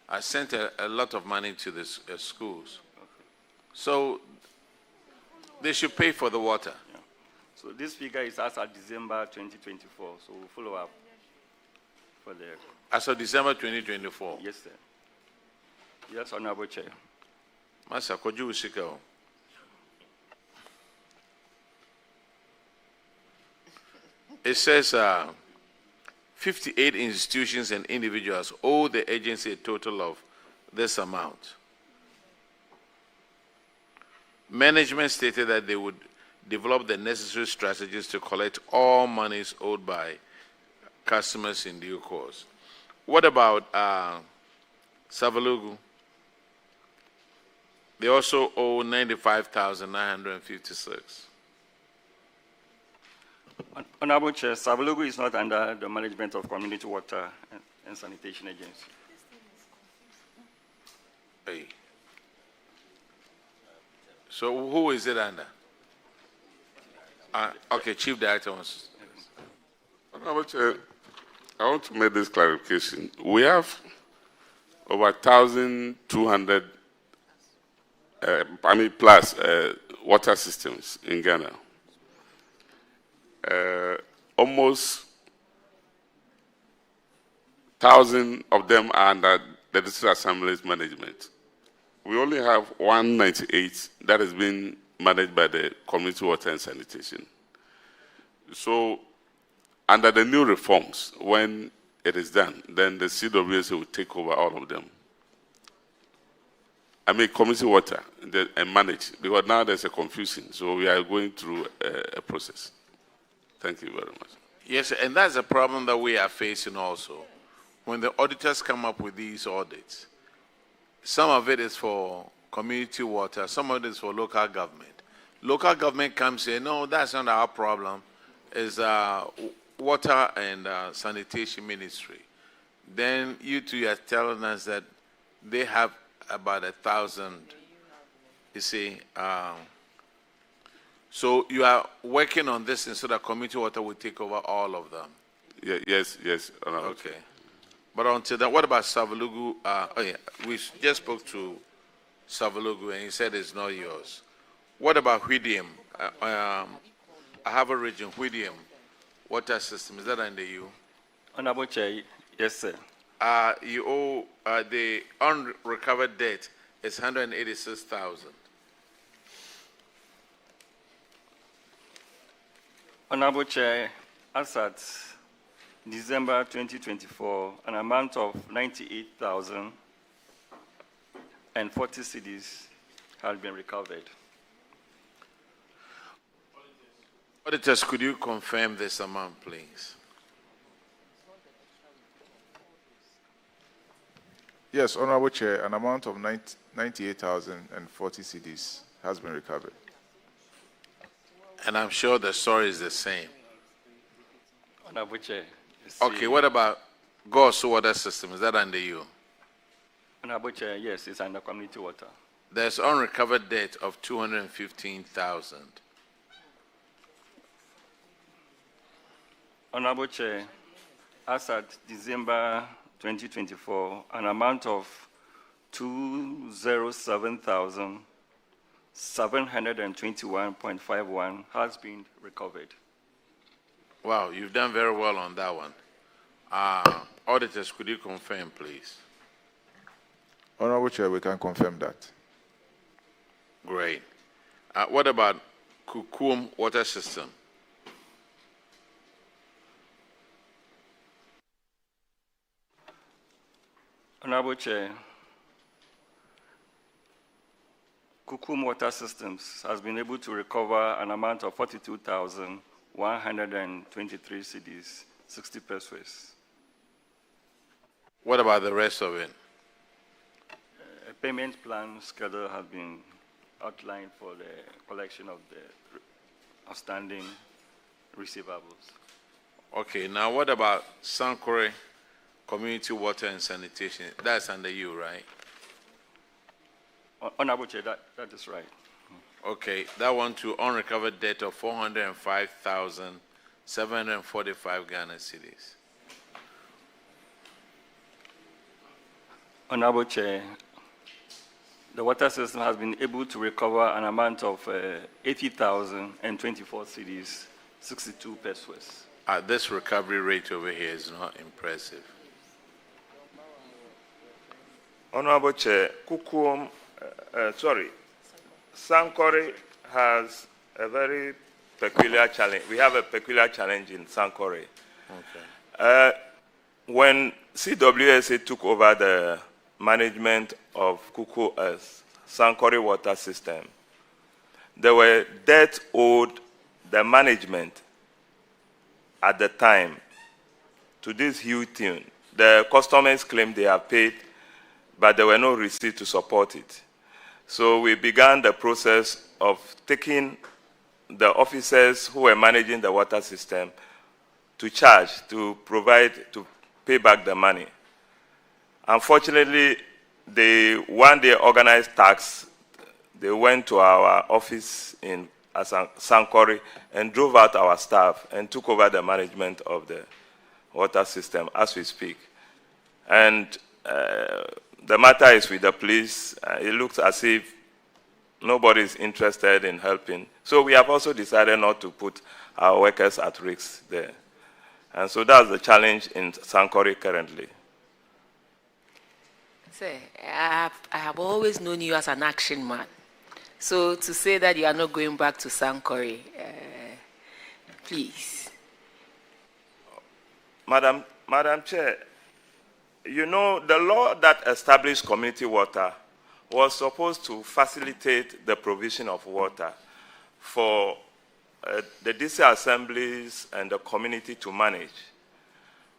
I sent a lot of money to the schools. Okay. So they should pay for the water. Yeah. So this figure is as of December 2024. So we'll follow up for the... As of December 2024? Yes, sir. Yes, Honorable Chair. Master, could you go? It says 58 institutions and individuals owe the agency a total of this amount. Management stated that they would develop the necessary strategies to collect all monies owed by customers in due course. What about Savalugu? They also owe 95,956. Honorable Chair, Savalugu is not under the management of Community Water and Sanitation Agency. Hey. So who is it under? Okay, Chief Director wants. Honorable Chair, I want to make this clarification. We have over 1,200 plus water systems in Ghana. Almost 1,000 of them are under the District Assembly's management. We only have 198 that is being managed by the Community Water and Sanitation. So, under the new reforms, when it is done, then the CWSA will take over all of them. I mean, Community Water and manage, because now there's a confusion. So we are going through a process. Thank you very much. Yes, and that's a problem that we are facing also. When the auditors come up with these audits, some of it is for community water, some of it is for local government. Local government comes in, no, that's not our problem. It's water and sanitation ministry. Then you two are telling us that they have about 1,000, you see. So you are working on this so that community water will take over all of them. Yeah, yes. Okay. But until then, what about Savalugu? Oh yeah, we just spoke to Savalugu and he said it's not yours. What about Hwidium? I have a region, Hwidium water system. Is that under you? Honorable Chair, yes, sir. You owe the unrecovered debt is 186,000. Honorable Chair, as at December 2024, an amount of 98,040 cedis has been recovered. Auditors, could you confirm this amount, please? Yes, Honorable Chair, an amount of 98,040 cedis has been recovered. And I'm sure the story is the same. Honorable Chair. Okay, what about God's water system? Is that under you? Honorable Chair, yes, it's under community water. There's unrecovered debt of 215,000. Honorable Chair, as at December 2024, an amount of 207,721.51 has been recovered. Wow, you've done very well on that one. Auditors, could you confirm, please? Honorable Chair, we can confirm that. Great. What about Kukum water system? Honorable Chair, Kukum Water Systems has been able to recover an amount of 42,123 cedis, 60 pesos. What about the rest of it? A payment plan schedule has been outlined for the collection of the outstanding receivables. Okay, now what about Sankore Community Water and Sanitation? That's under you, right? Honorable Chair, that is right. Okay, that one to unrecovered debt of 405,745 Ghana cedis. Honorable Chair, the water system has been able to recover an amount of 80,024 cedis, 62 pesos. This recovery rate over here is not impressive. Honorable Chair, Sankore has a very peculiar challenge. We have a peculiar challenge in Sankore. Okay. when CWSA took over the management of Sankore water system, there were debts owed the management at the time to this huge tune. The customers claimed they have paid, but there were no receipts to support it. So we began the process of taking the officers who were managing the water system to charge, to pay back the money. Unfortunately, when they organized tax, they went to our office in Sankore and drove out our staff and took over the management of the water system as we speak. And the matter is with the police. It looks as if nobody is interested in helping. So we have also decided not to put our workers at risk there. And so that's the challenge in Sankore currently. Say, I have always known you as an action man. So to say that you are not going back to Sankore, please. Madam Chair, you know, the law that established community water was supposed to facilitate the provision of water for the DC assemblies and the community to manage.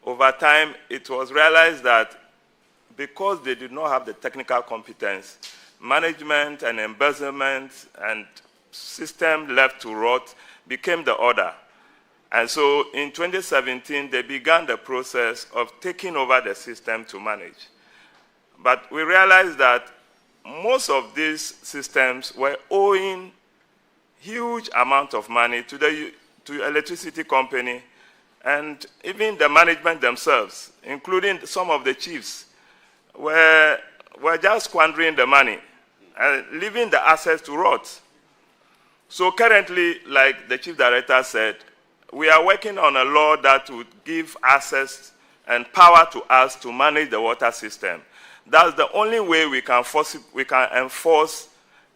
Over time, it was realized that because they did not have the technical competence, management and embezzlement and system left to rot became the order. And so in 2017, they began the process of taking over the system to manage. But we realized that most of these systems were owing huge amount of money to the electricity company and even the management themselves, including some of the chiefs, were just squandering the money and leaving the assets to rot. So currently, like the chief director said, we are working on a law that would give access and power to us to manage the water system. That's the only way we can enforce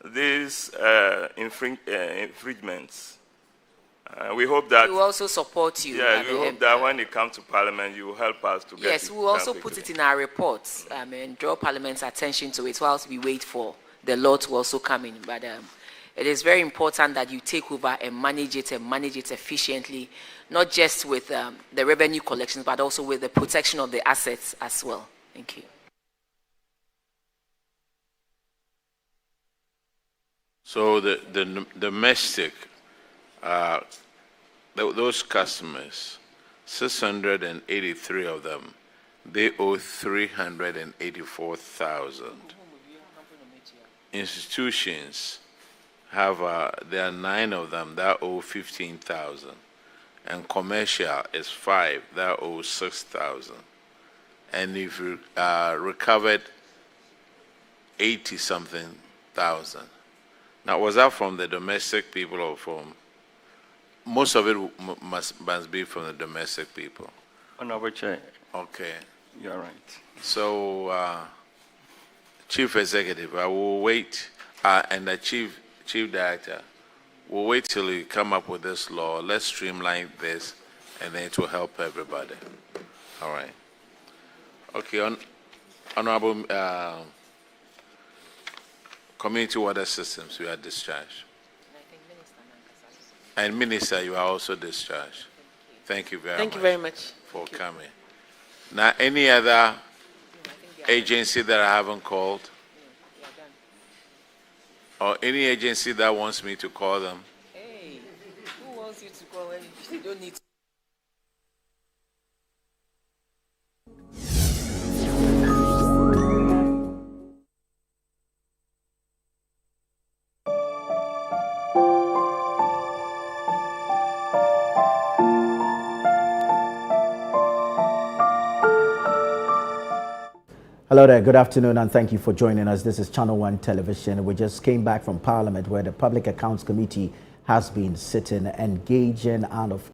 these infringements. We hope that... We will also support you. Yeah, we hope that when it comes to Parliament, you will help us to get it. Yes, we will also put it in our reports and draw Parliament's attention to it whilst we wait for the law to also come in. But it is very important that you take over and manage it efficiently, not just with the revenue collections, but also with the protection of the assets as well. Thank you. So the domestic, those customers, 683 of them, they owe 384,000. Institutions have, there are 9 of them that owe 15,000. And commercial is 5 that owe 6,000. And if you recovered 80-something thousand. Now, was that from the domestic people or from... Most of it must be from the domestic people. Honorable Chair. Okay. You're right. So, Chief Executive, I will wait, and the Chief Director, we'll wait till you come up with this law. Let's streamline this, and then it will help everybody. All right. Okay, Honorable Community Water Systems, you are discharged. And Minister, you are also discharged. Thank you very much for coming. Now, any other agency that I haven't called? Or any agency that wants me to call them? Hey, who wants you to call when you don't need to? Hello there, good afternoon, and thank you for joining us. This is Channel 1 Television. We just came back from Parliament where the Public Accounts Committee has been sitting, engaging, and of